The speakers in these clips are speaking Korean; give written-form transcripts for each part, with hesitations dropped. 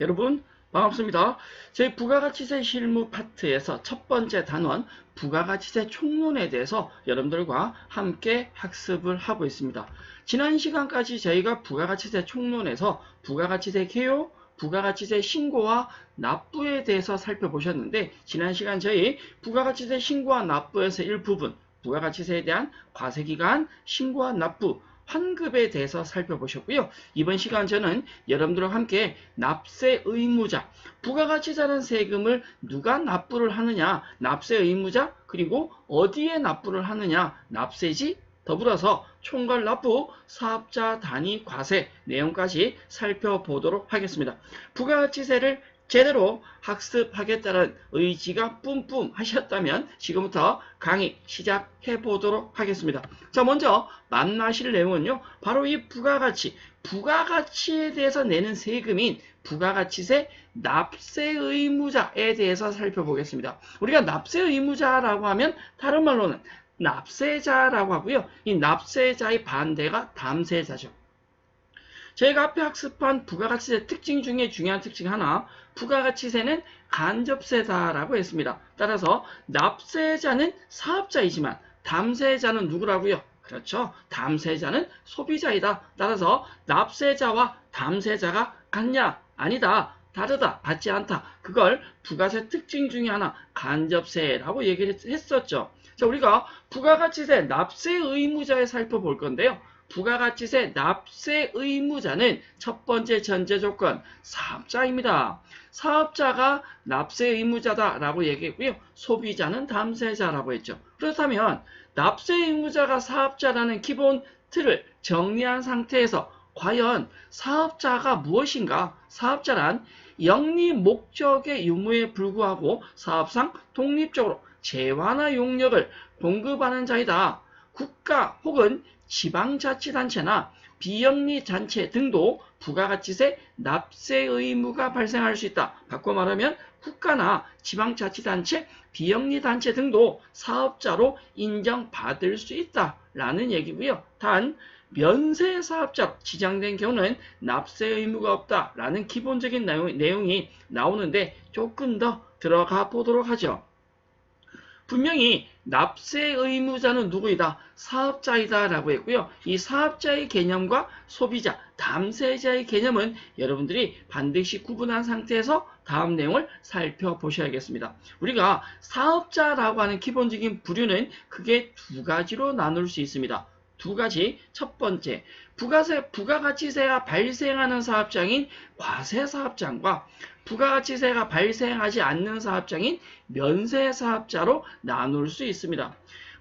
여러분 반갑습니다. 저희 부가가치세 실무 파트에서 첫 번째 단원 부가가치세 총론에 대해서 여러분들과 함께 학습을 하고 있습니다. 지난 시간까지 저희가 부가가치세 총론에서 부가가치세 개요, 부가가치세 신고와 납부에 대해서 살펴보셨는데, 지난 시간 저희 부가가치세 신고와 납부에서 일부분 부가가치세에 대한 과세기간, 신고와 납부, 환급에 대해서 살펴보셨고요. 이번 시간 저는 여러분들과 함께 납세 의무자, 부가가치세라는 세금을 누가 납부를 하느냐, 납세 의무자, 그리고 어디에 납부를 하느냐, 납세지, 더불어서 총괄 납부, 사업자 단위 과세 내용까지 살펴보도록 하겠습니다. 부가가치세를 제대로 학습하겠다는 의지가 뿜뿜 하셨다면 지금부터 강의 시작해 보도록 하겠습니다. 자, 먼저 만나실 내용은요, 바로 이 부가가치에 대해서 내는 세금인 부가가치세 납세 의무자에 대해서 살펴보겠습니다. 우리가 납세 의무자라고 하면 다른 말로는 납세자라고 하고요. 이 납세자의 반대가 담세자죠. 저희가 앞에 학습한 부가가치세 특징 중에 중요한 특징 하나, 부가가치세는 간접세다라고 했습니다. 따라서 납세자는 사업자이지만 담세자는 누구라고요? 그렇죠. 담세자는 소비자이다. 따라서 납세자와 담세자가 같냐? 아니다. 다르다. 같지 않다. 그걸 부가세 특징 중에 하나, 간접세라고 얘기를 했었죠. 자, 우리가 부가가치세 납세 의무자에 살펴볼 건데요. 부가가치세 납세 의무자는 첫 번째 전제 조건, 사업자입니다. 사업자가 납세 의무자다라고 얘기했고요. 소비자는 담세자라고 했죠. 그렇다면 납세 의무자가 사업자라는 기본 틀을 정리한 상태에서 과연 사업자가 무엇인가? 사업자란 영리 목적의 유무에 불구하고 사업상 독립적으로 재화나 용역을 공급하는 자이다. 국가 혹은 지방자치단체나 비영리단체 등도 부가가치세 납세 의무가 발생할 수 있다. 바꿔 말하면 국가나 지방자치단체, 비영리단체 등도 사업자로 인정받을 수 있다라는 얘기고요. 단 면세사업자로 지정된 경우는 납세 의무가 없다라는 기본적인 내용이 나오는데 조금 더 들어가 보도록 하죠. 분명히 납세 의무자는 누구이다? 사업자이다 라고 했고요. 이 사업자의 개념과 소비자, 담세자의 개념은 여러분들이 반드시 구분한 상태에서 다음 내용을 살펴보셔야겠습니다. 우리가 사업자라고 하는 기본적인 부류는 크게 두 가지로 나눌 수 있습니다. 두 가지. 첫 번째, 부가가치세가 발생하는 사업장인 과세사업장과 부가가치세가 발생하지 않는 사업장인 면세사업자로 나눌 수 있습니다.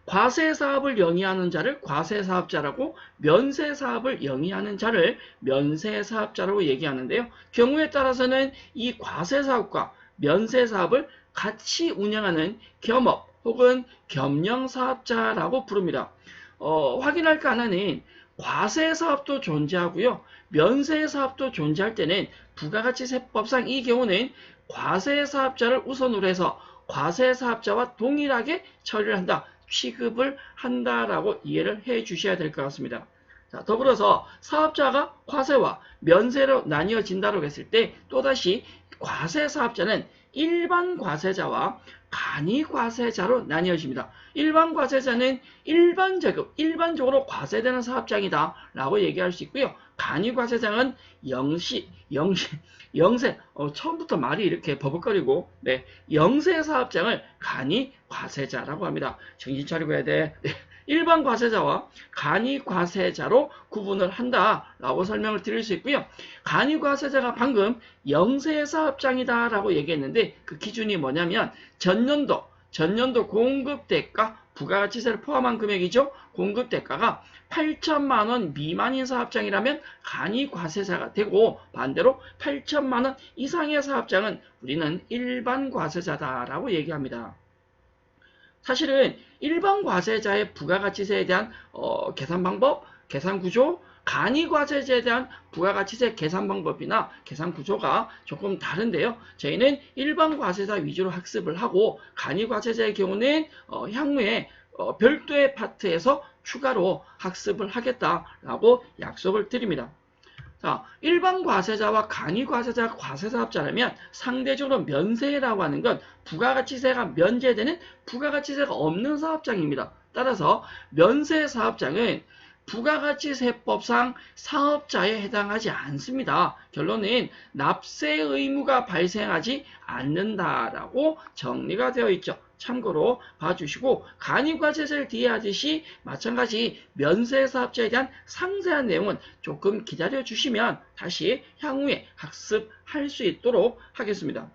과세사업을 영위하는 자를 과세사업자라고, 면세사업을 영위하는 자를 면세사업자라고 얘기하는데요. 경우에 따라서는 이 과세사업과 면세사업을 같이 운영하는 겸업 혹은 겸용사업자라고 부릅니다. 확인할 거 하나는 과세사업도 존재하고요. 면세사업도 존재할 때는 부가가치세법상 이 경우는 과세사업자를 우선으로 해서 과세사업자와 동일하게 처리를 한다, 취급을 한다라고 이해를 해 주셔야 될 것 같습니다. 자, 더불어서 사업자가 과세와 면세로 나뉘어진다고 했을 때 또다시 과세사업자는 일반 과세자와 간이 과세자로 나뉘어집니다. 일반 과세자는 일반적으로 과세되는 사업장이다 라고 얘기할 수 있고요. 간이 과세장은 영세, 처음부터 말이 이렇게 버벅거리고, 네, 영세 사업장을 간이 과세자라고 합니다. 정신 차리고 해야 돼. 네. 일반 과세자와 간이 과세자로 구분을 한다라고 설명을 드릴 수 있고요. 간이 과세자가 방금 영세 사업장이다 라고 얘기했는데 그 기준이 뭐냐면 전년도 공급대가, 부가가치세를 포함한 금액이죠. 공급대가가 8천만 원 미만인 사업장이라면 간이 과세자가 되고, 반대로 8천만 원 이상의 사업장은 우리는 일반 과세자다라고 얘기합니다. 사실은 일반 과세자의 부가가치세에 대한 계산 방법, 계산 구조, 간이 과세자에 대한 부가가치세 계산 방법이나 계산 구조가 조금 다른데요. 저희는 일반 과세자 위주로 학습을 하고, 간이 과세자의 경우는 향후에 별도의 파트에서 추가로 학습을 하겠다라고 약속을 드립니다. 자, 일반 과세자와 간이 과세자가 과세사업자라면 상대적으로 면세라고 하는 건 부가가치세가 면제되는 부가가치세가 없는 사업장입니다. 따라서 면세사업장은 부가가치세법상 사업자에 해당하지 않습니다. 결론은 납세 의무가 발생하지 않는다라고 정리가 되어 있죠. 참고로 봐주시고 간이과세세를 뒤에 하듯이 마찬가지 면세사업자에 대한 상세한 내용은 조금 기다려 주시면 다시 향후에 학습할 수 있도록 하겠습니다.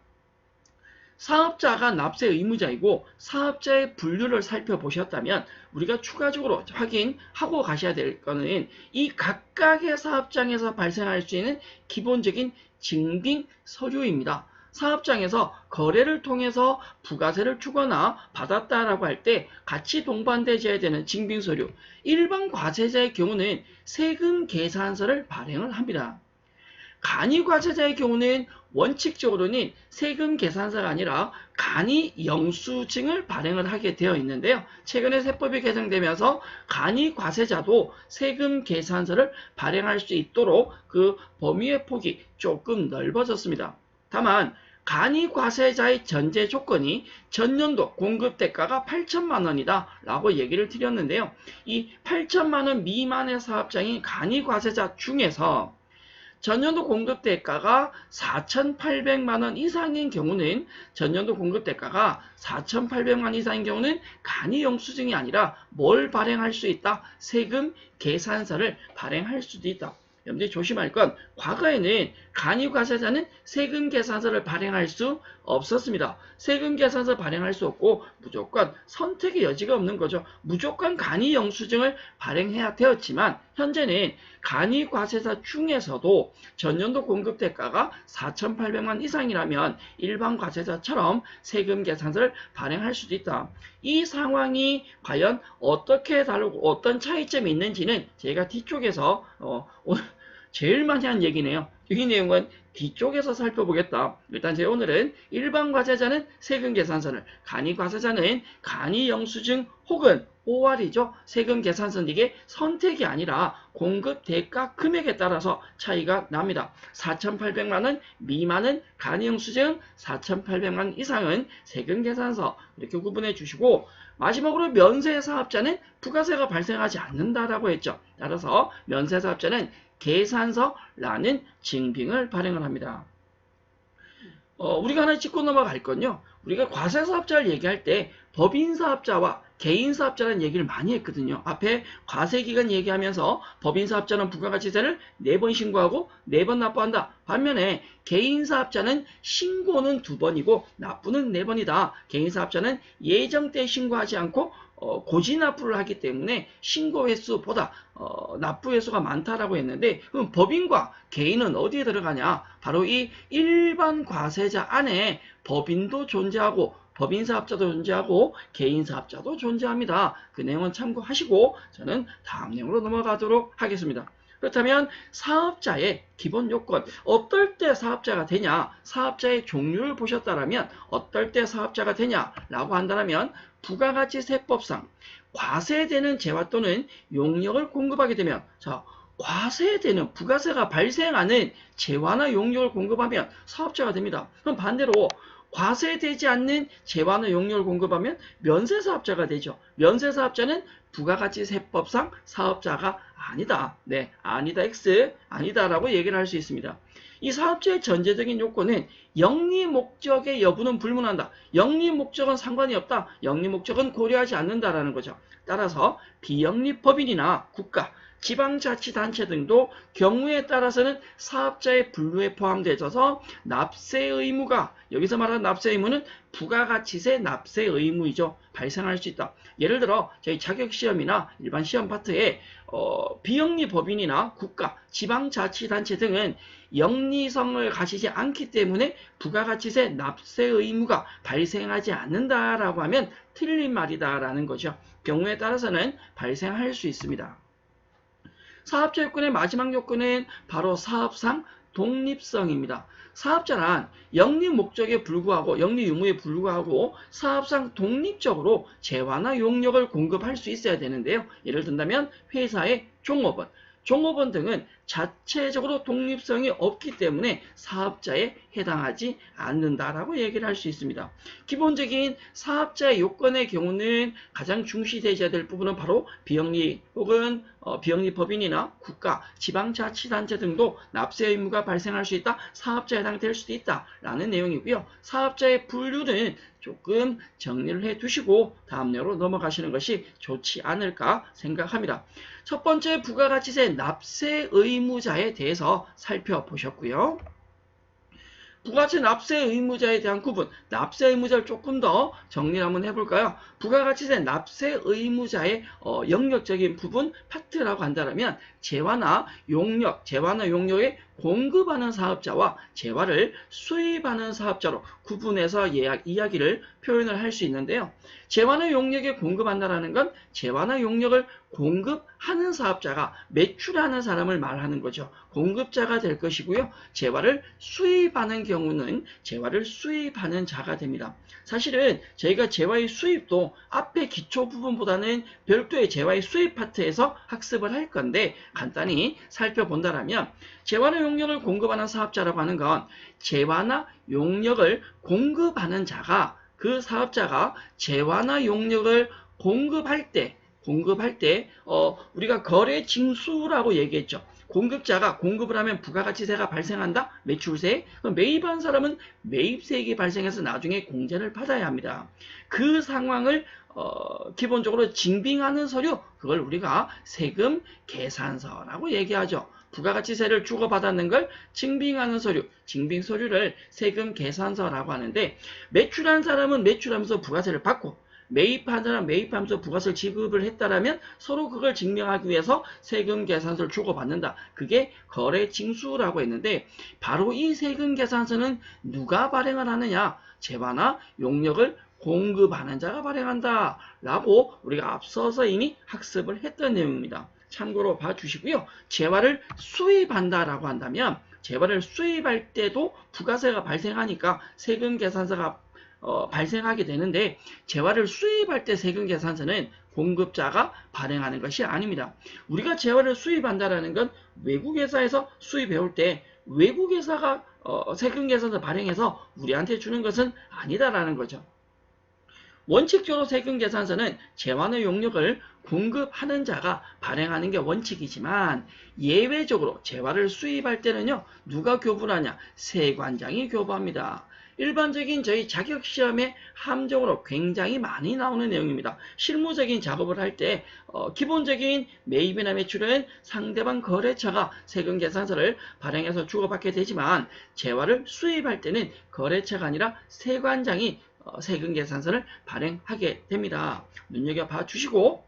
사업자가 납세 의무자이고 사업자의 분류를 살펴보셨다면 우리가 추가적으로 확인하고 가셔야 될 거는 이 각각의 사업장에서 발생할 수 있는 기본적인 증빙 서류입니다. 사업장에서 거래를 통해서 부가세를 주거나 받았다라고 할 때 같이 동반되어야 되는 증빙서류. 일반 과세자의 경우는 세금 계산서를 발행을 합니다. 간이과세자의 경우는 원칙적으로는 세금 계산서가 아니라 간이 영수증을 발행을 하게 되어 있는데요. 최근에 세법이 개정되면서 간이과세자도 세금 계산서를 발행할 수 있도록 그 범위의 폭이 조금 넓어졌습니다. 다만 간이과세자의 전제 조건이 전년도 공급대가가 8천만 원이다 라고 얘기를 드렸는데요. 이 8천만 원 미만의 사업장인 간이과세자 중에서 전년도 공급대가가 4,800만 원 이상인 경우는 전년도 공급대가가 4,800만 이상인 경우는 간이영수증이 아니라 뭘 발행할 수 있다? 세금 계산서를 발행할 수도 있다. 여러분들이 조심할 건 과거에는 간이과세자는 세금 계산서를 발행할 수 없었습니다. 세금 계산서 발행할 수 없고 무조건 선택의 여지가 없는 거죠. 무조건 간이영수증을 발행해야 되었지만 현재는 간이과세자 중에서도 전년도 공급대가가 4,800만 이상이라면 일반 과세자처럼 세금 계산서를 발행할 수도 있다. 이 상황이 과연 어떻게 다르고 어떤 차이점이 있는지는 제가 뒤쪽에서 오늘 제일 많이 한 얘기네요. 이 내용은 뒤쪽에서 살펴보겠다. 일단 제가 오늘은 일반 과세자는 세금 계산서를, 간이 과세자는 간이 영수증 혹은 OR이죠. 세금 계산서는 이게 선택이 아니라 공급 대가 금액에 따라서 차이가 납니다. 4,800만 원 미만은 간이 영수증, 4,800만 원 이상은 세금 계산서 이렇게 구분해 주시고 마지막으로 면세사업자는 부가세가 발생하지 않는다라고 했죠. 따라서 면세사업자는 계산서라는 증빙을 발행을 합니다. 우리가 하나 짚고 넘어갈 건요. 우리가 과세사업자를 얘기할 때 법인사업자와 개인사업자라는 얘기를 많이 했거든요. 앞에 과세기간 얘기하면서 법인사업자는 부가가치세를 4번 신고하고 4번 납부한다. 반면에 개인사업자는 신고는 2번이고 납부는 4번이다. 개인사업자는 예정 때 신고하지 않고 고지납부를 하기 때문에 신고 횟수보다 납부 횟수가 많다라고 했는데 그럼 법인과 개인은 어디에 들어가냐? 바로 이 일반 과세자 안에 법인도 존재하고 법인사업자도 존재하고 개인사업자도 존재합니다. 그 내용은 참고하시고 저는 다음 내용으로 넘어가도록 하겠습니다. 그렇다면 사업자의 기본 요건, 어떨 때 사업자가 되냐? 사업자의 종류를 보셨다면 어떨 때 사업자가 되냐라고 한다면 부가가치세법상 과세되는 재화 또는 용역을 공급하게 되면 과세되는 부가세가 발생하는 재화나 용역을 공급하면 사업자가 됩니다. 그럼 반대로 과세되지 않는 재화나 용역을 공급하면 면세사업자가 되죠. 면세사업자는 부가가치세법상 사업자가 아니다. 네, 아니다 X, 아니다라고 얘기를 할 수 있습니다. 이 사업자의 전제적인 요건은 영리 목적의 여부는 불문한다. 영리 목적은 상관이 없다. 영리 목적은 고려하지 않는다라는 거죠. 따라서 비영리 법인이나 국가, 지방자치단체 등도 경우에 따라서는 사업자의 분류에 포함되어서 납세 의무가, 여기서 말하는 납세 의무는 부가가치세 납세 의무이죠. 발생할 수 있다. 예를 들어 저희 자격시험이나 일반 시험 파트에 비영리 법인이나 국가, 지방자치단체 등은 영리성을 가지지 않기 때문에 부가가치세 납세 의무가 발생하지 않는다라고 하면 틀린 말이다라는 거죠. 경우에 따라서는 발생할 수 있습니다. 사업자 요건의 마지막 요건은 바로 사업상 독립성입니다. 사업자란 영리 목적에 불구하고 영리 유무에 불구하고 사업상 독립적으로 재화나 용역을 공급할 수 있어야 되는데요. 예를 든다면 회사의 종업원 등은 자체적으로 독립성이 없기 때문에 사업자에 해당하지 않는다라고 얘기를 할 수 있습니다. 기본적인 사업자의 요건의 경우는 가장 중시되어야 될 부분은 바로 비영리 혹은 비영리 법인이나 국가, 지방자치단체 등도 납세 의무가 발생할 수 있다, 사업자에 해당될 수도 있다라는 내용이고요. 사업자의 분류는 조금 정리를 해 두시고 다음 내용으로 넘어가시는 것이 좋지 않을까 생각합니다. 첫 번째 부가가치세 납세 의무자에 대해서 살펴보셨고요. 부가가치 납세 의무자에 대한 구분, 납세 의무자를 조금 더 정리를 한번 해볼까요? 부가가치세 납세 의무자의 영역적인 부분 파트라고 한다면 재화나 용역에 공급하는 사업자와 재화를 수입하는 사업자로 구분해서 이야기를 표현을 할 수 있는데요. 재화나 용역에 공급한다는 건 재화나 용역을 공급하는 사업자가 매출하는 사람을 말하는 거죠. 공급자가 될 것이고요. 재화를 수입하는 경우는 재화를 수입하는 자가 됩니다. 사실은 저희가 재화의 수입도 앞에 기초 부분보다는 별도의 재화의 수입 파트에서 학습을 할 건데 간단히 살펴본다면 재화나 용역을 공급하는 사업자라고 하는 건 재화나 용역을 공급하는 자가 그 사업자가 재화나 용역을 공급할 때 우리가 거래 징수라고 얘기했죠. 공급자가 공급을 하면 부가가치세가 발생한다. 매출세. 그럼 매입한 사람은 매입세액이 발생해서 나중에 공제를 받아야 합니다. 그 상황을 기본적으로 증빙하는 서류, 그걸 우리가 세금 계산서라고 얘기하죠. 부가가치세를 주고받았는 걸 증빙하는 서류, 증빙서류를 세금 계산서라고 하는데, 매출한 사람은 매출하면서 부가세를 받고 매입한 사람 매입하면서 부가세를 지급을 했다라면 서로 그걸 증명하기 위해서 세금 계산서를 주고받는다. 그게 거래 징수라고 했는데, 바로 이 세금 계산서는 누가 발행을 하느냐? 재화나 용역을 공급하는 자가 발행한다 라고 우리가 앞서서 이미 학습을 했던 내용입니다. 참고로 봐주시고요. 재화를 수입한다라고 한다면 재화를 수입할 때도 부가세가 발생하니까 세금 계산서가 발생하게 되는데, 재화를 수입할 때 세금 계산서는 공급자가 발행하는 것이 아닙니다. 우리가 재화를 수입한다라는 건 외국 회사에서 수입해올 때 외국 회사가 세금 계산서 발행해서 우리한테 주는 것은 아니다라는 거죠. 원칙적으로 세금 계산서는 재화나 용역을 공급하는 자가 발행하는 게 원칙이지만, 예외적으로 재화를 수입할 때는요, 누가 교부하냐? 세관장이 교부합니다. 일반적인 저희 자격시험의 함정으로 굉장히 많이 나오는 내용입니다. 실무적인 작업을 할 때 기본적인 매입이나 매출은 상대방 거래처가 세금 계산서를 발행해서 주고받게 되지만, 재화를 수입할 때는 거래처가 아니라 세관장이 세금 계산서를 발행하게 됩니다. 눈여겨봐 주시고,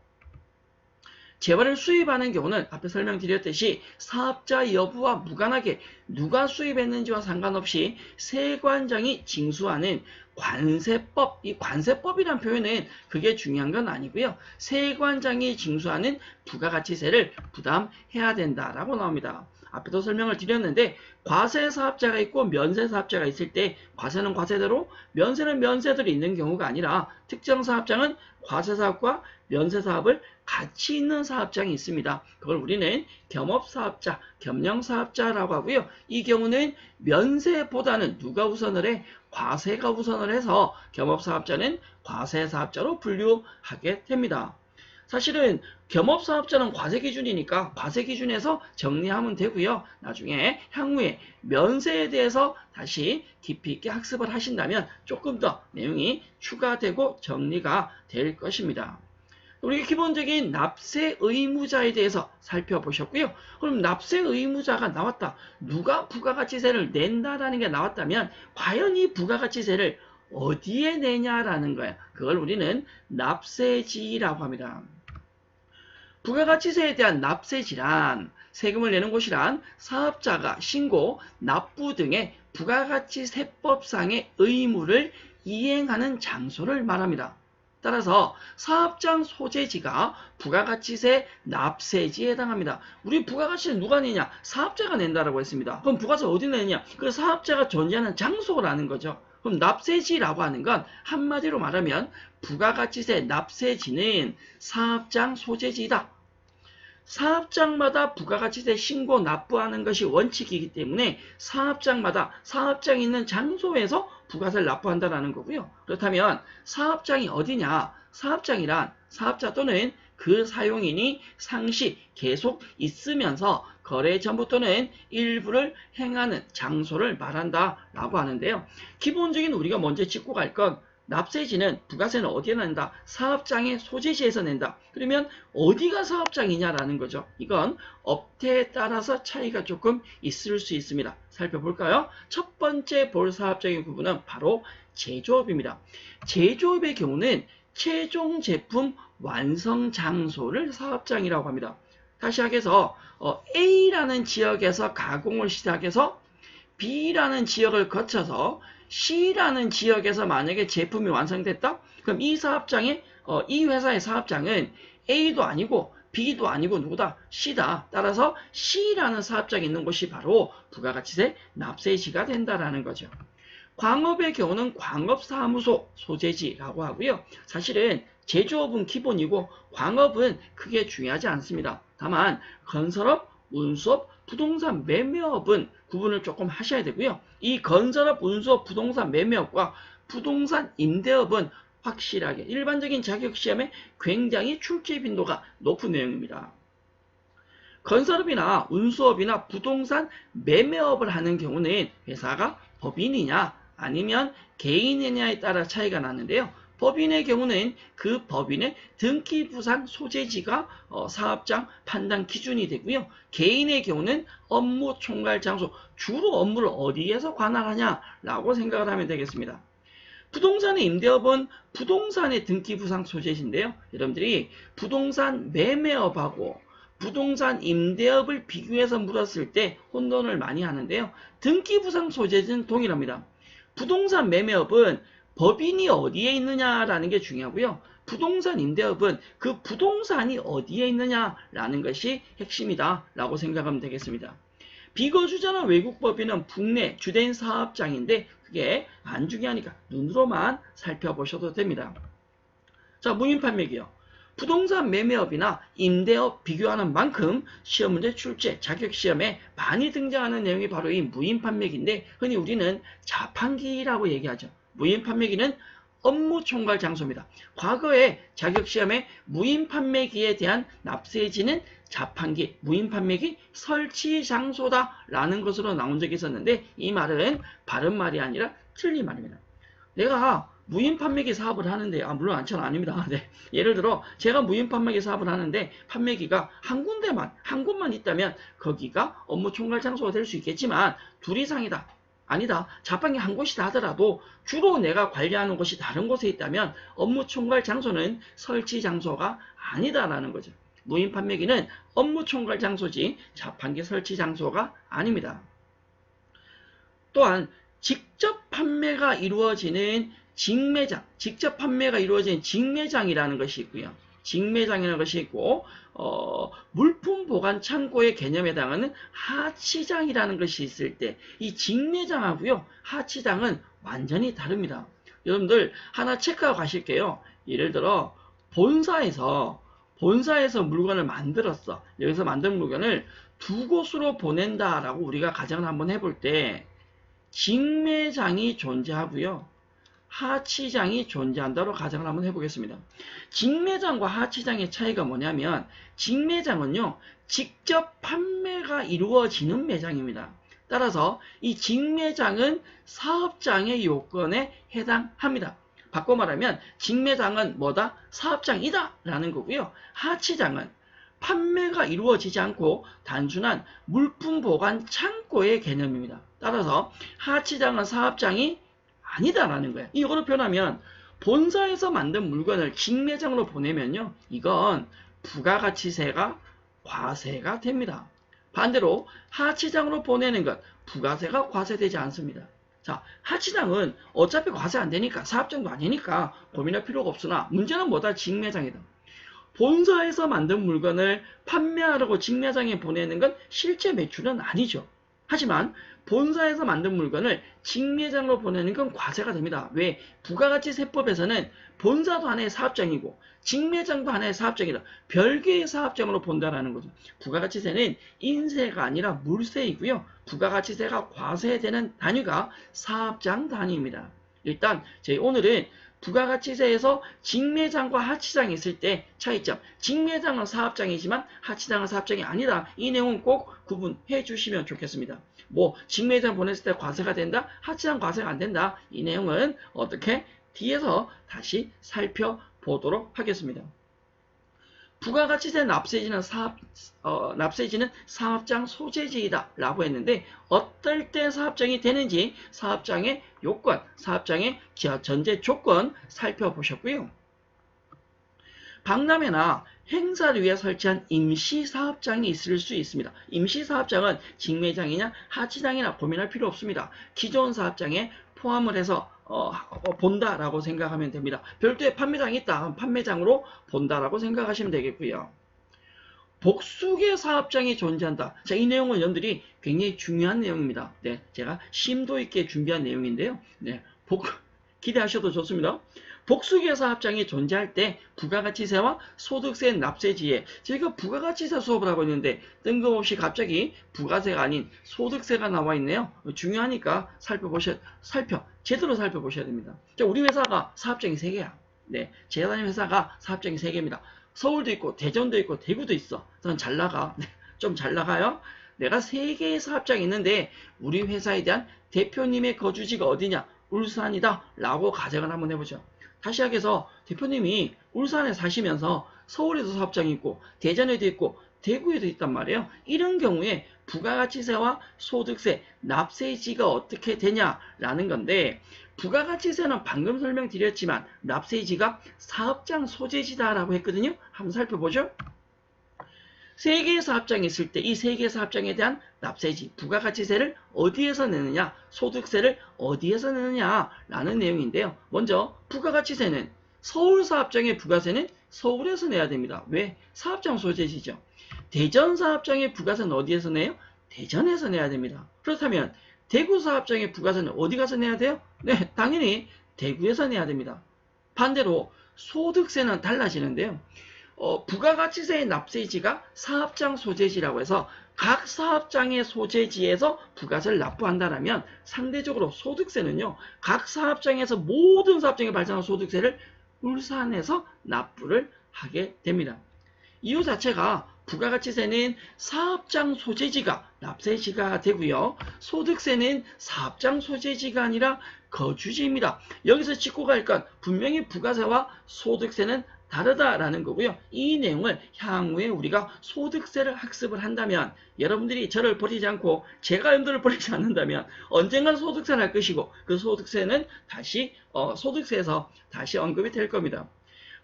재화를 수입하는 경우는 앞에 설명드렸듯이 사업자 여부와 무관하게 누가 수입했는지와 상관없이 세관장이 징수하는 관세법, 이 관세법이란 표현은 그게 중요한 건 아니고요. 세관장이 징수하는 부가가치세를 부담해야 된다라고 나옵니다. 앞에도 설명을 드렸는데, 과세사업자가 있고 면세사업자가 있을 때 과세는 과세대로, 면세는 면세대로 있는 경우가 아니라 특정 사업장은 과세사업과 면세사업을 같이 있는 사업장이 있습니다. 그걸 우리는 겸업사업자, 겸용사업자라고 하고요. 이 경우는 면세보다는 누가 우선을 해? 과세가 우선을 해서 겸업사업자는 과세사업자로 분류하게 됩니다. 사실은 겸업사업자는 과세기준이니까 과세기준에서 정리하면 되고요. 나중에 향후에 면세에 대해서 다시 깊이 있게 학습을 하신다면 조금 더 내용이 추가되고 정리가 될 것입니다. 우리 기본적인 납세 의무자에 대해서 살펴보셨고요. 그럼 납세 의무자가 나왔다. 누가 부가가치세를 낸다라는 게 나왔다면 과연 이 부가가치세를 어디에 내냐라는 거야. 그걸 우리는 납세지라고 합니다. 부가가치세에 대한 납세지란, 세금을 내는 곳이란 사업자가 신고, 납부 등의 부가가치세법상의 의무를 이행하는 장소를 말합니다. 따라서 사업장 소재지가 부가가치세 납세지에 해당합니다. 우리 부가가치세 누가 내냐? 사업자가 낸다라고 했습니다. 그럼 부가세 어디 내냐? 그 사업자가 존재하는 장소라는 거죠. 그럼 납세지라고 하는 건 한마디로 말하면 부가가치세 납세지는 사업장 소재지이다. 사업장마다 부가가치세 신고 납부하는 것이 원칙이기 때문에 사업장마다 사업장이 있는 장소에서 부가세를 납부한다는 거고요. 그렇다면 사업장이 어디냐? 사업장이란 사업자 또는 그 사용인이 상시 계속 있으면서 거래 전부 또는 일부를 행하는 장소를 말한다라고 하는데요. 기본적인 우리가 먼저 짚고 갈 건 납세지는 부가세는 어디에 낸다? 사업장의 소재지에서 낸다. 그러면 어디가 사업장이냐라는 거죠. 이건 업태에 따라서 차이가 조금 있을 수 있습니다. 살펴볼까요? 첫 번째 볼 사업장의 구분은 바로 제조업입니다. 제조업의 경우는 최종 제품 완성 장소를 사업장이라고 합니다. 다시 하게서 A라는 지역에서 가공을 시작해서 B라는 지역을 거쳐서 C라는 지역에서 만약에 제품이 완성됐다? 그럼 이 사업장의 이 회사의 사업장은 A도 아니고 B도 아니고 누구다? C다. 따라서 C라는 사업장이 있는 곳이 바로 부가가치세 납세지가 된다라는 거죠. 광업의 경우는 광업사무소 소재지라고 하고요. 사실은 제조업은 기본이고 광업은 크게 중요하지 않습니다. 다만 건설업, 운수업, 부동산 매매업은 구분을 조금 하셔야 되고요. 이 건설업, 운수업, 부동산 매매업과 부동산 임대업은 확실하게 일반적인 자격시험에 굉장히 출제 빈도가 높은 내용입니다. 건설업이나 운수업이나 부동산 매매업을 하는 경우는 회사가 법인이냐 아니면 개인이냐에 따라 차이가 나는데요. 법인의 경우는 그 법인의 등기부상 소재지가 사업장 판단 기준이 되고요. 개인의 경우는 업무 총괄 장소, 주로 업무를 어디에서 관할하냐라고 생각을 하면 되겠습니다. 부동산의 임대업은 부동산의 등기부상 소재지인데요. 여러분들이 부동산 매매업하고 부동산 임대업을 비교해서 물었을 때 혼돈을 많이 하는데요. 등기부상 소재지는 동일합니다. 부동산 매매업은 법인이 어디에 있느냐라는 게 중요하고요. 부동산 임대업은 그 부동산이 어디에 있느냐라는 것이 핵심이다 라고 생각하면 되겠습니다. 비거주자나 외국법인은 국내 주된 사업장인데 그게 안 중요하니까 눈으로만 살펴보셔도 됩니다. 자, 무인판매기요. 부동산 매매업이나 임대업 비교하는 만큼 시험문제 출제, 자격시험에 많이 등장하는 내용이 바로 이 무인판매기인데 흔히 우리는 자판기라고 얘기하죠. 무인판매기는 업무 총괄 장소입니다. 과거에 자격시험에 무인판매기에 대한 납세지는 자판기, 무인판매기 설치 장소다라는 것으로 나온 적이 있었는데 이 말은 바른 말이 아니라 틀린 말입니다. 내가 무인판매기 사업을 하는데 물론 아닙니다. 네. 예를 들어 제가 무인판매기 사업을 하는데 판매기가 한 곳만 있다면 거기가 업무 총괄 장소가 될 수 있겠지만 둘 이상이다. 아니다. 자판기 한 곳이다 하더라도 주로 내가 관리하는 곳이 다른 곳에 있다면 업무 총괄 장소는 설치 장소가 아니다라는 거죠. 무인 판매기는 업무 총괄 장소지 자판기 설치 장소가 아닙니다. 또한 직접 판매가 이루어지는 직매장, 직접 판매가 이루어지는 직매장이라는 것이 있고요. 직매장이라는 것이 있고 물품 보관 창고의 개념에 해당하는 하치장이라는 것이 있을 때 이 직매장하고요 하치장은 완전히 다릅니다. 여러분들 하나 체크하고 가실게요. 예를 들어 본사에서 물건을 만들었어. 여기서 만든 물건을 두 곳으로 보낸다라고 우리가 가정을 한번 해볼 때 직매장이 존재하고요. 하치장이 존재한다로 가정을 한번 해보겠습니다. 직매장과 하치장의 차이가 뭐냐면 직매장은요. 직접 판매가 이루어지는 매장입니다. 따라서 이 직매장은 사업장의 요건에 해당합니다. 바꿔 말하면 직매장은 뭐다? 사업장이다 라는 거고요. 하치장은 판매가 이루어지지 않고 단순한 물품 보관 창고의 개념입니다. 따라서 하치장은 사업장이 아니다라는 거예요. 이거로 표현하면 본사에서 만든 물건을 직매장으로 보내면요. 이건 부가가치세가 과세가 됩니다. 반대로 하치장으로 보내는 것 부가세가 과세되지 않습니다. 자, 하치장은 어차피 과세 안 되니까 사업장도 아니니까 고민할 필요가 없으나 문제는 뭐다? 직매장이다. 본사에서 만든 물건을 판매하려고 직매장에 보내는 건 실제 매출은 아니죠. 하지만 본사에서 만든 물건을 직매장으로 보내는 건 과세가 됩니다. 왜? 부가가치세법에서는 본사도 하나의 사업장이고 직매장도 하나의 사업장이다. 별개의 사업장으로 본다라는 거죠. 부가가치세는 인세가 아니라 물세이고요. 부가가치세가 과세되는 단위가 사업장 단위입니다. 일단 저희 오늘은 부가가치세에서 직매장과 하치장이 있을 때 차이점. 직매장은 사업장이지만 하치장은 사업장이 아니다. 이 내용은 꼭 구분해 주시면 좋겠습니다. 뭐 직매장 보냈을 때 과세가 된다. 하치장 과세가 안 된다. 이 내용은 어떻게 뒤에서 다시 살펴보도록 하겠습니다. 부가가치세 납세지는 납세지는 사업장 소재지이다 라고 했는데 어떨 때 사업장이 되는지 사업장의 요건, 사업장의 전제 조건 살펴보셨고요. 박람회나 행사를 위해 설치한 임시사업장이 있을 수 있습니다. 임시사업장은 직매장이냐 하치장이나 고민할 필요 없습니다. 기존 사업장에 포함을 해서 본다라고 생각하면 됩니다. 별도의 판매장이 있다. 그럼 판매장으로 본다라고 생각하시면 되겠고요. 복수계 사업장이 존재한다. 자, 이 내용은 여러분들이 굉장히 중요한 내용입니다. 네, 제가 심도 있게 준비한 내용인데요. 네, 기대하셔도 좋습니다. 복수계 사업장이 존재할 때 부가가치세와 소득세 납세지에 저희가 부가가치세 수업을 하고 있는데 뜬금없이 갑자기 부가세가 아닌 소득세가 나와 있네요. 중요하니까 제대로 살펴보셔야 됩니다. 자, 우리 회사가 사업장이 3개야. 네, 제가 다니는 회사가 사업장이 3개입니다. 서울도 있고 대전도 있고 대구도 있어. 저는 잘 나가. 네, 좀 잘 나가요. 내가 3개의 사업장이 있는데 우리 회사에 대한 대표님의 거주지가 어디냐? 울산이다 라고 가정을 한번 해보죠. 다시 시작해서 대표님이 울산에 사시면서 서울에도 사업장이 있고 대전에도 있고 대구에도 있단 말이에요. 이런 경우에 부가가치세와 소득세, 납세지가 어떻게 되냐라는 건데 부가가치세는 방금 설명드렸지만 납세지가 사업장 소재지다라고 했거든요. 한번 살펴보죠. 3개의 사업장이 있을 때 이 3개의 사업장에 대한 납세지, 부가가치세를 어디에서 내느냐, 소득세를 어디에서 내느냐라는 내용인데요. 먼저 부가가치세는 서울 사업장의 부가세는 서울에서 내야 됩니다. 왜? 사업장 소재지죠. 대전 사업장의 부가세는 어디에서 내요? 대전에서 내야 됩니다. 그렇다면 대구 사업장의 부가세는 어디 가서 내야 돼요? 네, 당연히 대구에서 내야 됩니다. 반대로 소득세는 달라지는데요. 부가가치세의 납세지가 사업장 소재지라고 해서 각 사업장의 소재지에서 부가세를 납부한다면 상대적으로 소득세는요. 각 사업장에서 모든 사업장에 발생한 소득세를 울산에서 납부를 하게 됩니다. 이유 자체가 부가가치세는 사업장 소재지가 납세지가 되고요. 소득세는 사업장 소재지가 아니라 거주지입니다. 여기서 짚고 갈 건 분명히 부가세와 소득세는 다르다라는 거고요. 이 내용을 향후에 우리가 소득세를 학습을 한다면 여러분들이 저를 버리지 않고 제가 여러분들을 버리지 않는다면 언젠간 소득세를 할 것이고 그 소득세는 다시 소득세에서 다시 언급이 될 겁니다.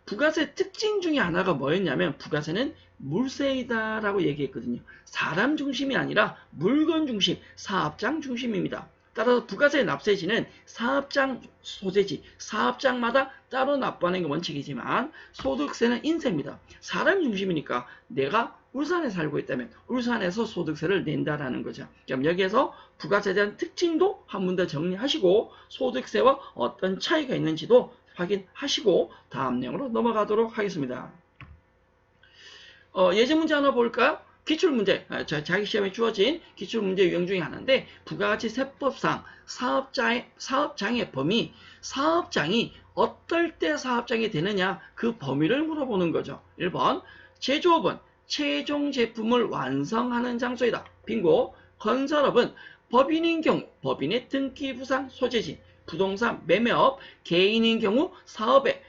부가세 특징 중에 하나가 뭐였냐면 부가세는 물세이다라고 얘기했거든요. 사람 중심이 아니라 물건 중심, 사업장 중심입니다. 따라서 부가세 납세지는 사업장 소재지, 사업장마다 따로 납부하는 게 원칙이지만 소득세는 인세입니다. 사람 중심이니까 내가 울산에 살고 있다면 울산에서 소득세를 낸다라는 거죠. 그럼 여기에서 부가세에 대한 특징도 한 번 더 정리하시고 소득세와 어떤 차이가 있는지도 확인하시고 다음 내용으로 넘어가도록 하겠습니다. 예제 문제 하나 볼까요? 기출문제, 자기 시험에 주어진 기출문제 유형 중에 하나인데 부가가치세법상 사업장의 범위, 사업장이 어떨 때 사업장이 되느냐 그 범위를 물어보는 거죠. 1번, 제조업은 최종 제품을 완성하는 장소이다. 빙고. 건설업은 법인인 경우 법인의 등기부상 소재지, 부동산 매매업, 개인인 경우 사업에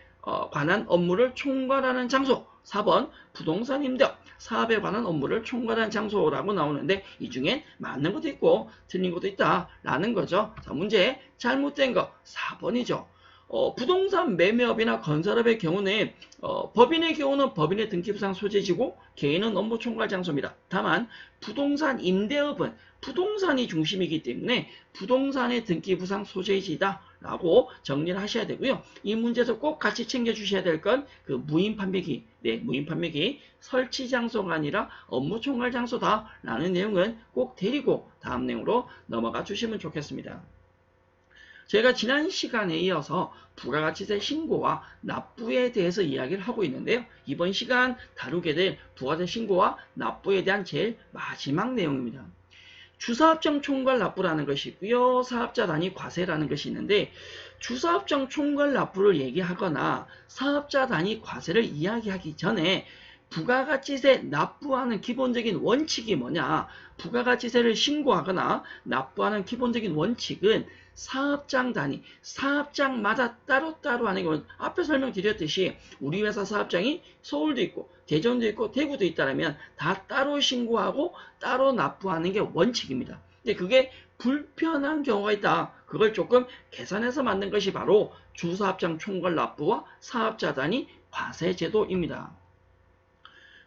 관한 업무를 총괄하는 장소. 4번, 부동산 임대업, 사업에 관한 업무를 총괄하는 장소라고 나오는데 이 중엔 맞는 것도 있고 틀린 것도 있다라는 거죠. 자, 문제 잘못된 거 4번이죠. 부동산 매매업이나 건설업의 경우는 법인의 경우는 법인의 등기부상 소재지고 개인은 업무 총괄 장소입니다. 다만 부동산 임대업은 부동산이 중심이기 때문에 부동산의 등기부상 소재지다 라고 정리를 하셔야 되고요. 이 문제에서 꼭 같이 챙겨주셔야 될 건 그 무인 판매기, 무인 판매기 설치 장소가 아니라 업무 총괄 장소다 라는 내용은 꼭 데리고 다음 내용으로 넘어가 주시면 좋겠습니다. 저희가 지난 시간에 이어서 부가가치세 신고와 납부에 대해서 이야기를 하고 있는데요. 이번 시간 다루게 될 부가세 신고와 납부에 대한 제일 마지막 내용입니다. 주사업장 총괄 납부라는 것이 있고요. 사업자 단위 과세라는 것이 있는데 주사업장 총괄 납부를 얘기하거나 사업자 단위 과세를 이야기하기 전에 부가가치세 납부하는 기본적인 원칙이 뭐냐? 부가가치세를 신고하거나 납부하는 기본적인 원칙은 사업장 단위, 사업장마다 따로따로 하는 건 앞에 설명드렸듯이 우리 회사 사업장이 서울도 있고 대전도 있고 대구도 있다면 다 따로 신고하고 따로 납부하는 게 원칙입니다. 근데 그게 불편한 경우가 있다. 그걸 조금 개선해서 만든 것이 바로 주사업장 총괄 납부와 사업자 단위 과세 제도입니다.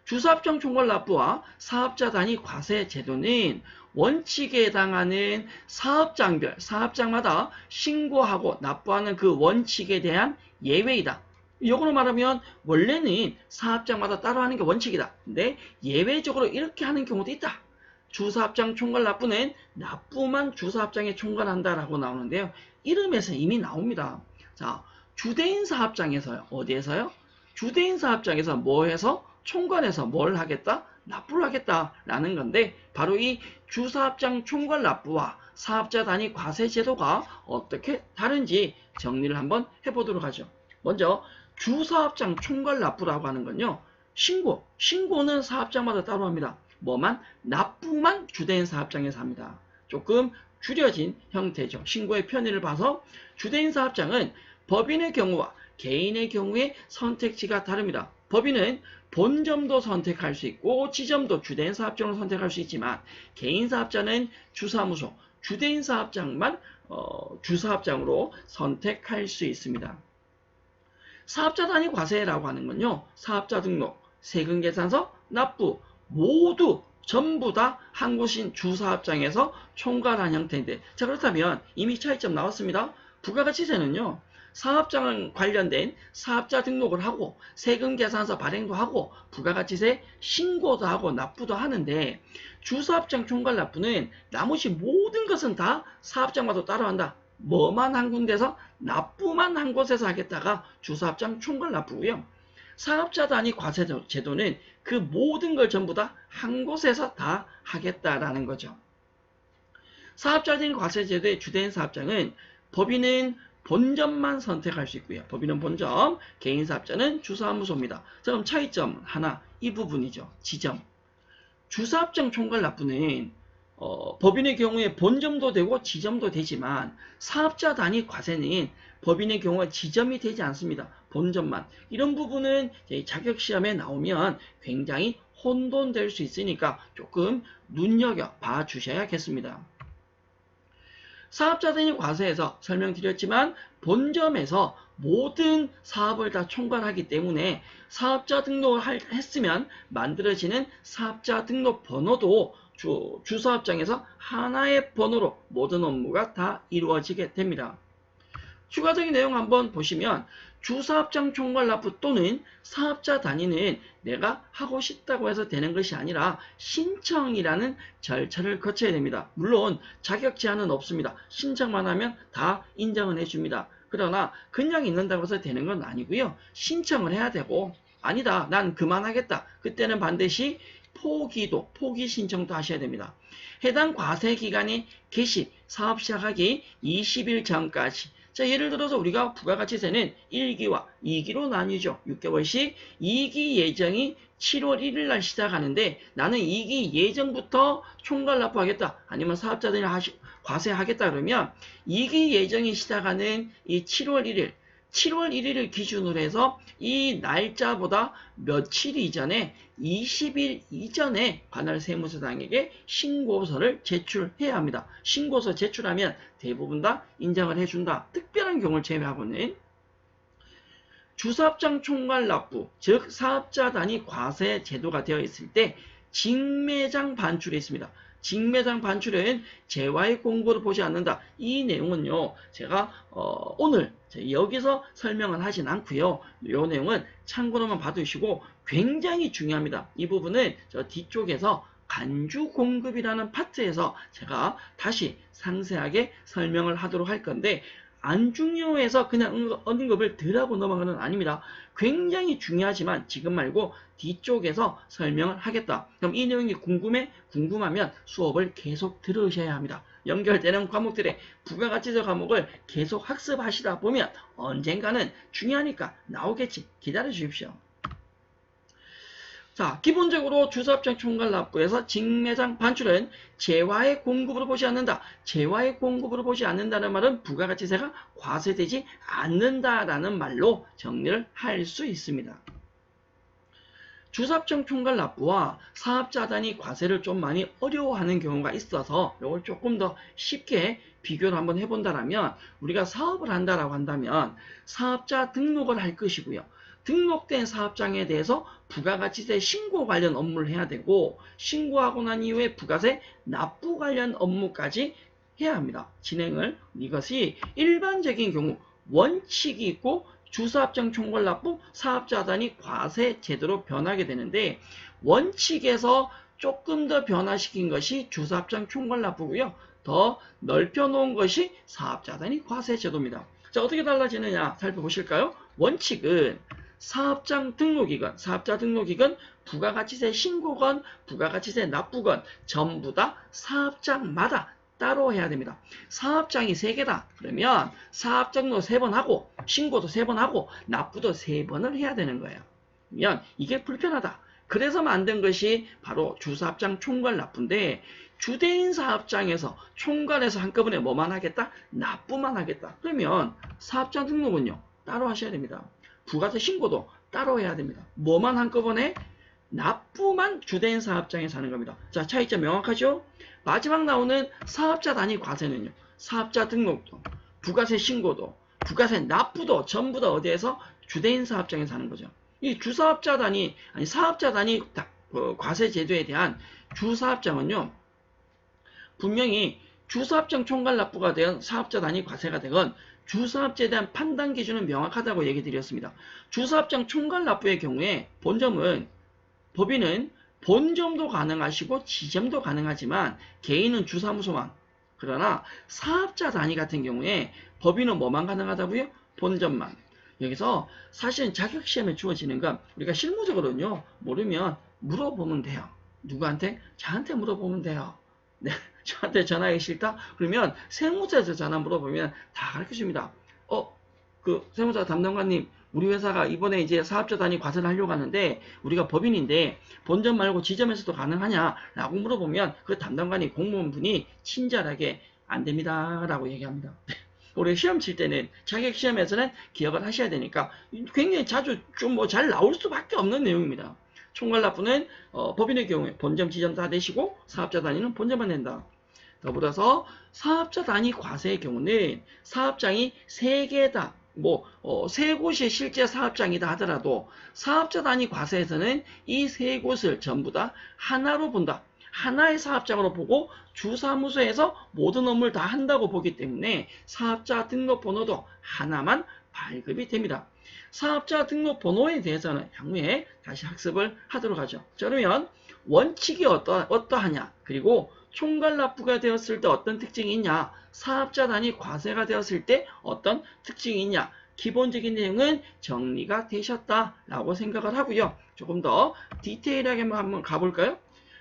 주사업장 총괄 납부와 사업자 단위 과세 제도는 원칙에 해당하는 사업장별, 사업장마다 신고하고 납부하는 그 원칙에 대한 예외이다. 이거로 말하면 원래는 사업장마다 따로 하는 게 원칙이다. 근데 예외적으로 이렇게 하는 경우도 있다. 주사업장 총괄 납부는 납부만 주사업장에 총괄한다라고 나오는데요. 이름에서 이미 나옵니다. 자, 주대인 사업장에서요. 어디에서요? 주대인 사업장에서 뭐 해서? 총괄해서 뭘 하겠다? 납부를 하겠다라는 건데 바로 이 주사업장 총괄 납부와 사업자 단위 과세 제도가 어떻게 다른지 정리를 한번 해보도록 하죠. 먼저 주사업장 총괄 납부라고 하는 건요. 신고는 사업장마다 따로 합니다. 뭐만? 납부만 주대인 사업장에서 합니다. 조금 줄여진 형태죠. 신고의 편의를 봐서 주대인 사업장은 법인의 경우와 개인의 경우에 선택지가 다릅니다. 법인은 본점도 선택할 수 있고 지점도 주대인 사업장으로 선택할 수 있지만 개인 사업자는 주사무소, 주대인 사업장만 주사업장으로 선택할 수 있습니다. 사업자 단위 과세라고 하는 건요. 사업자 등록, 세금계산서, 납부 모두 전부 다 한 곳인 주사업장에서 총괄한 형태인데 자 그렇다면 이미 차이점 나왔습니다. 부가가치세는요. 사업장 관련된 사업자 등록을 하고 세금계산서 발행도 하고 부가가치세 신고도 하고 납부도 하는데 주사업장 총괄 납부는 나머지 모든 것은 다 사업장마다 따로 한다. 뭐만 한 군데서 납부만 한 곳에서 하겠다가 주사업장 총괄 납부고요. 사업자 단위 과세 제도는 그 모든 걸 전부 다 한 곳에서 다 하겠다라는 거죠. 사업자 단위 과세 제도의 주대인 사업장은 법인은 본점만 선택할 수 있고요. 법인은 본점, 개인 사업자는 주사무소입니다. 자, 그럼 차이점 하나, 이 부분이죠. 지점. 주사업장 총괄 납부는 법인의 경우에 본점도 되고 지점도 되지만 사업자 단위 과세는 법인의 경우에 지점이 되지 않습니다. 본점만. 이런 부분은 자격시험에 나오면 굉장히 혼돈될 수 있으니까 조금 눈여겨봐 주셔야겠습니다. 사업자 단위 과세에서 설명드렸지만 본점에서 모든 사업을 다 총괄하기 때문에 사업자 등록을 했으면 만들어지는 사업자 등록 번호도 주사업장에서 하나의 번호로 모든 업무가 다 이루어지게 됩니다. 추가적인 내용 한번 보시면 주사업장 총괄 납부 또는 사업자 단위는 내가 하고 싶다고 해서 되는 것이 아니라 신청이라는 절차를 거쳐야 됩니다. 물론 자격 제한은 없습니다. 신청만 하면 다 인정을 해줍니다. 그러나 그냥 있는다고 해서 되는 건 아니고요. 신청을 해야 되고 아니다 난 그만하겠다. 그때는 반드시 포기 신청도 하셔야 됩니다. 해당 과세 기간이 개시, 사업 시작하기 20일 전까지. 자, 예를 들어서 우리가 부가가치세는 1기와 2기로 나뉘죠. 6개월씩 2기 예정이 7월 1일 날 시작하는데 나는 2기 예정부터 총괄 납부하겠다. 아니면 사업자들이 과세하겠다 그러면 2기 예정이 시작하는 이 7월 1일을 기준으로 해서 이 날짜보다 며칠 이전에 20일 이전에 관할 세무서장에게 신고서를 제출해야 합니다. 신고서 제출하면 대부분 다 인정을 해준다. 특별한 경우를 제외하고는. 주사업장 총괄 납부, 즉 사업자 단위 과세 제도가 되어 있을 때 직매장 반출이 있습니다. 직매장 반출은 재화의 공고를 보지 않는다. 이 내용은요, 제가 오늘 여기서 설명을 하진 않고요. 이 내용은 참고로만 봐두시고 굉장히 중요합니다. 이 부분은 저 뒤쪽에서 간주 공급이라는 파트에서 제가 다시 상세하게 설명을 하도록 할 건데, 안 중요해서 그냥 언급을 덜하고 넘어가는 건 아닙니다. 굉장히 중요하지만 지금 말고 뒤쪽에서 설명을 하겠다. 그럼 이 내용이 궁금하면 수업을 계속 들으셔야 합니다. 연결되는 과목들의 부가가치세 과목을 계속 학습하시다 보면 언젠가는 중요하니까 나오겠지. 기다려 주십시오. 자, 기본적으로 주사업장 총괄 납부에서 직매장 반출은 재화의 공급으로 보지 않는다. 재화의 공급으로 보지 않는다는 말은 부가가치세가 과세되지 않는다라는 말로 정리를 할 수 있습니다. 주사업장 총괄 납부와 사업자 단위 과세를 좀 많이 어려워하는 경우가 있어서 이걸 조금 더 쉽게 비교를 한번 해본다라면, 우리가 사업을 한다라고 한다면 사업자 등록을 할 것이고요. 등록된 사업장에 대해서 부가가치세 신고 관련 업무를 해야 되고, 신고하고 난 이후에 부가세 납부 관련 업무까지 해야 합니다. 진행을. 이것이 일반적인 경우 원칙이 있고 주사업장 총괄 납부, 사업자 단위 과세 제도로 변하게 되는데, 원칙에서 조금 더 변화시킨 것이 주사업장 총괄 납부고요. 더 넓혀 놓은 것이 사업자 단위 과세 제도입니다. 자, 어떻게 달라지느냐 살펴보실까요? 원칙은 사업자 등록이건 부가가치세 신고건 부가가치세 납부건 전부 다 사업장마다 따로 해야 됩니다. 사업장이 3개다. 그러면 사업장도 3번 하고 신고도 3번 하고 납부도 3번을 해야 되는 거예요. 그러면 이게 불편하다. 그래서 만든 것이 바로 주사업장 총괄 납부인데, 주대인 사업장에서 총괄해서 한꺼번에 뭐만 하겠다? 납부만 하겠다. 그러면 사업장 등록은요 따로 하셔야 됩니다. 부가세 신고도 따로 해야 됩니다. 뭐만 한꺼번에? 납부만 주대인 사업장에서 하는 겁니다. 자, 차이점 명확하죠? 마지막 나오는 사업자 단위 과세는요, 사업자 등록도, 부가세 신고도, 부가세 납부도 전부 다 어디에서? 주대인 사업장에서 하는 거죠. 이 주사업자 단위, 사업자 단위 과세 제도에 대한 주사업장은요, 분명히 주사업장 총괄 납부가 되건 사업자 단위 과세가 되건 주사업자에 대한 판단 기준은 명확하다고 얘기 드렸습니다. 주사업장 총괄 납부의 경우에 법인은 본점도 가능하시고 지점도 가능하지만 개인은 주사무소만. 그러나 사업자 단위 같은 경우에 법인은 뭐만 가능하다고요? 본점만. 여기서 사실은 자격시험에 주어지는 건 우리가 실무적으로는요, 모르면 물어보면 돼요. 누구한테? 저한테 물어보면 돼요. 네, 저한테 전화하기 싫다? 그러면 세무사에서 전화 물어보면 다 가르쳐줍니다. 세무사 담당관님, 우리 회사가 이번에 이제 사업자 단위 과세를 하려고 하는데 우리가 법인인데 본점 말고 지점에서도 가능하냐? 라고 물어보면 그 담당관이 공무원분이 친절하게 안 됩니다. 라고 얘기합니다. 우리 시험 칠 때는 자격시험에서는 기억을 하셔야 되니까 굉장히 자주 좀 잘 나올 수밖에 없는 내용입니다. 총괄 납부는 법인의 경우에 본점, 지점 다 내시고 사업자 단위는 본점만 낸다. 더불어서 사업자 단위 과세의 경우는 사업장이 3개다. 3곳이 실제 사업장이다 하더라도 사업자 단위 과세에서는 이 3곳을 전부 다 하나로 본다. 하나의 사업장으로 보고 주사무소에서 모든 업무를 다 한다고 보기 때문에 사업자 등록번호도 하나만 발급이 됩니다. 사업자 등록번호에 대해서는 향후에 다시 학습을 하도록 하죠. 자, 그러면 원칙이 어떠하냐, 그리고 총괄 납부가 되었을 때 어떤 특징이 있냐, 사업자 단위 과세가 되었을 때 어떤 특징이 있냐, 기본적인 내용은 정리가 되셨다라고 생각을 하고요. 조금 더 디테일하게 한번 가볼까요?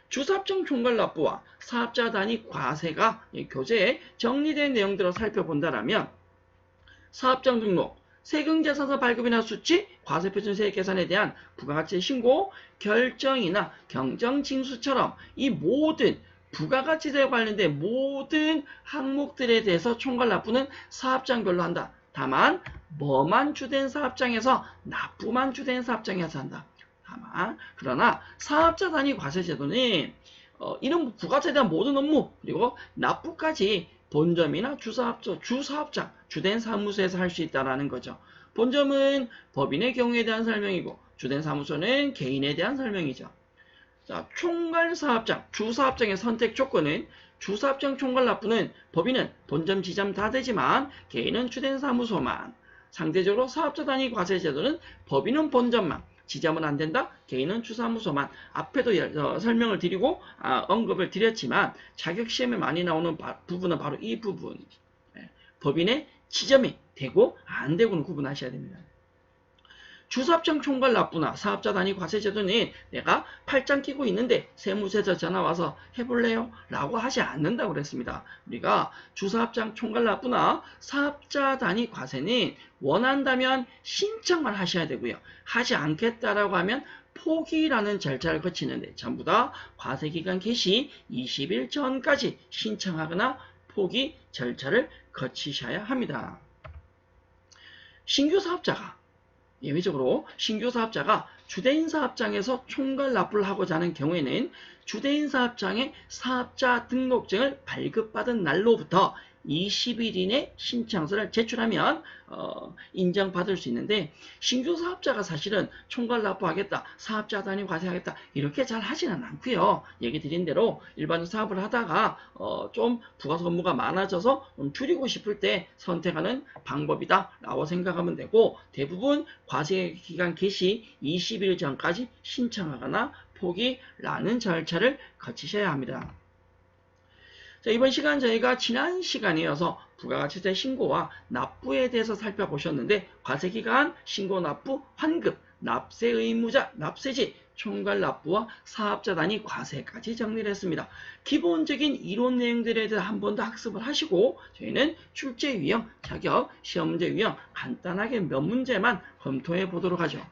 주사업장 총괄 납부와 사업자 단위 과세가 교재에 정리된 내용들을 살펴본다라면, 사업장 등록, 세금계산서 발급이나 수취, 과세표준세액 계산에 대한 부가가치 신고, 결정이나 경정징수처럼 이 모든 부가가치세에 관련된 모든 항목들에 대해서 총괄 납부는 사업장별로 한다. 다만 뭐만 주된 사업장에서, 납부만 주된 사업장에서 한다. 그러나 사업자 단위 과세제도는 이런 부가세에 대한 모든 업무, 그리고 납부까지 본점이나 주사업장, 주된 사무소에서 할 수 있다는 거죠. 본점은 법인의 경우에 대한 설명이고 주된 사무소는 개인에 대한 설명이죠. 자, 총괄사업장, 주사업장의 선택 조건은 주사업장 총괄납부는 법인은 본점, 지점 다 되지만 개인은 주된 사무소만. 상대적으로 사업자 단위 과세 제도는 법인은 본점만, 지점은 안 된다. 개인은 주사무소만. 앞에도 설명을 드리고 언급을 드렸지만 자격시험에 많이 나오는 부분은 바로 이 부분. 법인의 지점이 되고 안 되고는 구분하셔야 됩니다. 주사업장 총괄납부나 사업자 단위 과세제도는 내가 팔짱 끼고 있는데 세무서에서 전화와서 해볼래요? 라고 하지 않는다고 그랬습니다. 우리가 주사업장 총괄납부나 사업자 단위 과세는 원한다면 신청만 하셔야 되고요. 하지 않겠다라고 하면 포기라는 절차를 거치는데 전부 다 과세기간 개시 20일 전까지 신청하거나 포기 절차를 거치셔야 합니다. 신규 사업자가 예외적으로 신규 사업자가 주대인 사업장에서 총괄 납부를 하고자 하는 경우에는 주대인 사업장의 사업자 등록증을 발급받은 날로부터 20일 이내 신청서를 제출하면 인정받을 수 있는데 신규 사업자가 사실은 총괄 납부하겠다, 사업자 단위 과세하겠다 이렇게 잘 하지는 않고요. 얘기 드린 대로 일반 사업을 하다가 좀 부가세 업무가 많아져서 좀 줄이고 싶을 때 선택하는 방법이다 라고 생각하면 되고 대부분 과세기간 개시 20일 전까지 신청하거나 포기라는 절차를 거치셔야 합니다. 자, 이번 시간 저희가 지난 시간에 이어서 부가가치세 신고와 납부에 대해서 살펴보셨는데 과세기간, 신고 납부, 환급, 납세 의무자, 납세지, 총괄 납부와 사업자 단위 과세까지 정리를 했습니다. 기본적인 이론 내용들에 대해서 한 번 더 학습을 하시고 저희는 출제 유형, 자격, 시험 문제 유형 간단하게 몇 문제만 검토해 보도록 하죠. 자,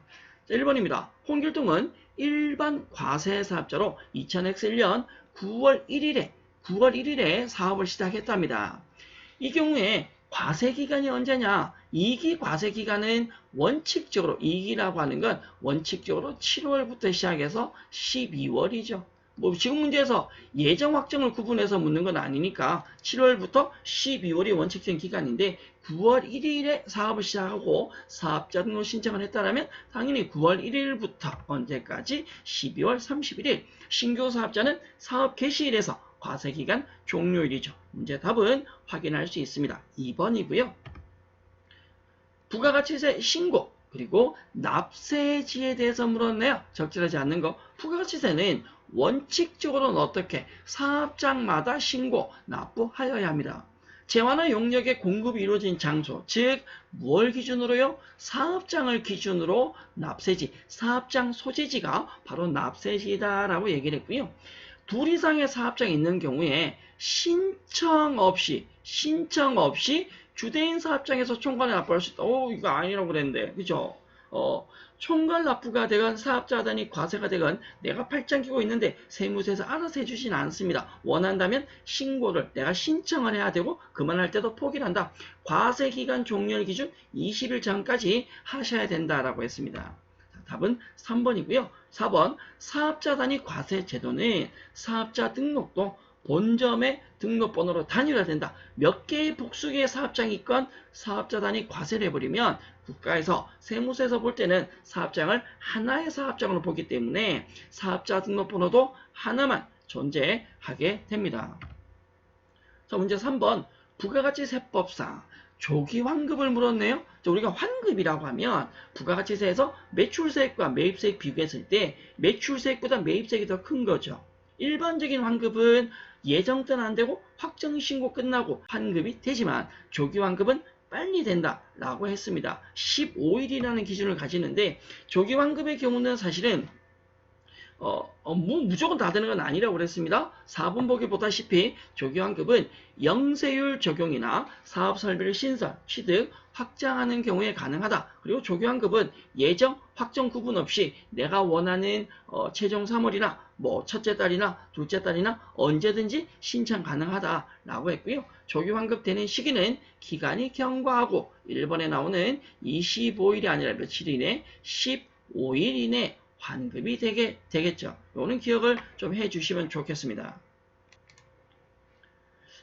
1번입니다. 홍길동은 일반 과세 사업자로 2000X1년 9월 1일에 사업을 시작했답니다. 이 경우에 과세기간이 언제냐? 2기 과세기간은 원칙적으로 2기라고 하는 건 원칙적으로 7월부터 시작해서 12월이죠. 뭐 지금 문제에서 예정 확정을 구분해서 묻는 건 아니니까 7월부터 12월이 원칙적인 기간인데 9월 1일에 사업을 시작하고 사업자 등록 신청을 했다면 당연히 9월 1일부터 언제까지 12월 31일 신규 사업자는 사업 개시일에서 과세기간 종료일이죠. 문제 답은 확인할 수 있습니다. 2번이고요. 부가가치세 신고 그리고 납세지에 대해서 물었네요. 적절하지 않는 거. 부가가치세는 원칙적으로는 어떻게 사업장마다 신고, 납부하여야 합니다. 재화나 용역의 공급이 이루어진 장소, 즉 뭘 기준으로요? 사업장을 기준으로 납세지, 사업장 소재지가 바로 납세지다라고 얘기를 했고요. 둘 이상의 사업장이 있는 경우에 신청 없이 주대인 사업장에서 총괄 납부할 수 있다. 이거 아니라고 그랬는데, 그죠? 총괄 납부가 되건 사업자 단위 과세가 되건 내가 팔짱 끼고 있는데 세무서에서 알아서 해주지는 않습니다. 원한다면 신고를 내가 신청을 해야 되고 그만할 때도 포기를 한다. 과세기간 종료일 기준 20일 전까지 하셔야 된다라고 했습니다. 답은 3번이고요. 4번 사업자 단위 과세 제도는 사업자 등록도 본점의 등록번호로 단일화된다. 몇 개의 복수개의 사업장이 있건 사업자 단위 과세를 해버리면 국가에서 세무서에서 볼 때는 사업장을 하나의 사업장으로 보기 때문에 사업자 등록번호도 하나만 존재하게 됩니다. 자, 문제 3번 부가가치세법상 조기 환급을 물었네요. 우리가 환급이라고 하면 부가가치세에서 매출세액과 매입세액 비교했을 때 매출세액보다 매입세액이 더 큰 거죠. 일반적인 환급은 예정 때는 안 되고 확정신고 끝나고 환급이 되지만 조기 환급은 빨리 된다라고 했습니다. 15일이라는 기준을 가지는데 조기 환급의 경우는 사실은 무조건 다 되는 건 아니라고 그랬습니다. 4번 보기 보다시피 조기환급은 영세율 적용이나 사업설비를 신설, 취득, 확장하는 경우에 가능하다. 그리고 조기환급은 예정, 확정 구분 없이 내가 원하는 최종 3월이나 첫째 달이나 둘째 달이나 언제든지 신청 가능하다라고 했고요. 조기환급 되는 시기는 기간이 경과하고 1번에 나오는 25일이 아니라 며칠 이내 15일 이내 환급이 되겠죠. 이거는 기억을 좀 해주시면 좋겠습니다.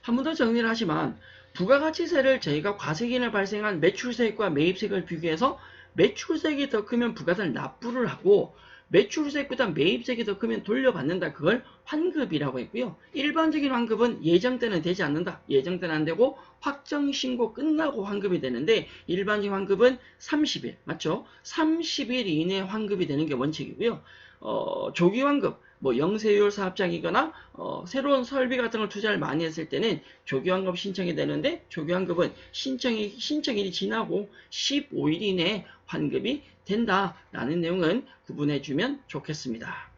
한 번 더 정리를 하지만 부가가치세를 저희가 과세기인을 발생한 매출세액과 매입세액을 비교해서 매출세액이 더 크면 부가세를 납부를 하고 매출세액보다 매입세액이 더 크면 돌려받는다. 그걸 환급이라고 했고요. 일반적인 환급은 예정 때는 되지 않는다. 예정 때는 안 되고 확정신고 끝나고 환급이 되는데 일반적인 환급은 30일 맞죠? 30일 이내에 환급이 되는 게 원칙이고요. 조기환급 뭐 영세율 사업장이거나 새로운 설비 같은 걸 투자를 많이 했을 때는 조기환급 신청이 되는데 조기환급은 신청일이 지나고 15일 이내에 환급이 된다라는 내용은 구분해 주면 좋겠습니다.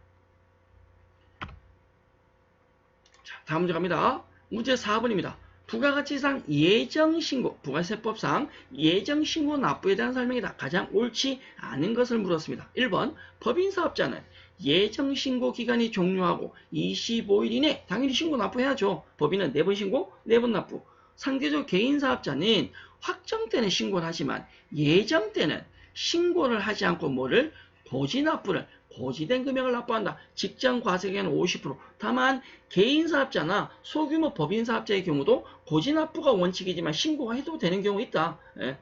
자, 다음 문제 갑니다. 문제 4번입니다. 부가가치상 예정신고, 부가세법상 예정신고 납부에 대한 설명이다. 가장 옳지 않은 것을 물었습니다. 1번, 법인사업자는 예정신고 기간이 종료하고 25일 이내 당연히 신고 납부해야죠. 법인은 4번 신고, 4번 납부. 상대적 개인사업자는 확정 때는 신고를 하지만 예정 때는 신고를 하지 않고 뭐를? 고지납부를 고지된 금액을 납부한다. 직장 과세기간은 50%. 다만 개인사업자나 소규모 법인사업자의 경우도 고지납부가 원칙이지만 신고가 해도 되는 경우 있다.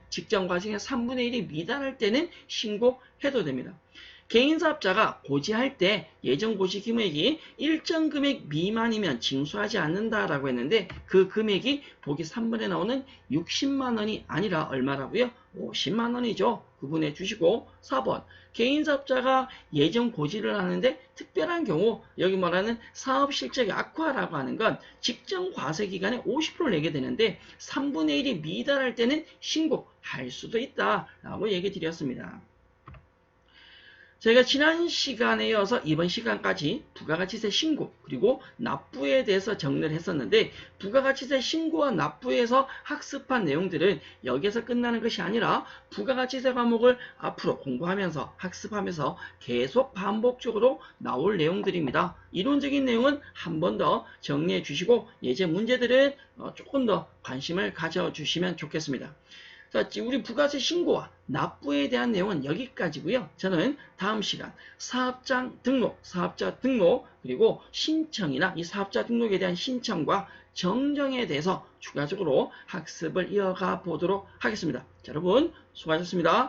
직장 과세기간 3분의 1이 미달할 때는 신고해도 됩니다. 개인사업자가 고지할 때 예정 고지 금액이 일정 금액 미만이면 징수하지 않는다라고 했는데 그 금액이 보기 3번에 나오는 60만 원이 아니라 얼마라고요? 50만 원이죠. 구분해 주시고 4번 개인사업자가 예정 고지를 하는데 특별한 경우 여기 말하는 사업 실적의 악화라고 하는 건 직전 과세 기간에 50%를 내게 되는데 3분의 1이 미달할 때는 신고할 수도 있다라고 얘기 드렸습니다. 저희가 지난 시간에 이어서 이번 시간까지 부가가치세 신고 그리고 납부에 대해서 정리를 했었는데 부가가치세 신고와 납부에서 학습한 내용들은 여기에서 끝나는 것이 아니라 부가가치세 과목을 앞으로 공부하면서 학습하면서 계속 반복적으로 나올 내용들입니다. 이론적인 내용은 한 번 더 정리해 주시고 예제 문제들은 조금 더 관심을 가져주시면 좋겠습니다. 자, 우리 부가세 신고와 납부에 대한 내용은 여기까지고요. 저는 다음 시간 사업자 등록, 그리고 신청이나 이 사업자 등록에 대한 신청과 정정에 대해서 추가적으로 학습을 이어가 보도록 하겠습니다. 자, 여러분 수고하셨습니다.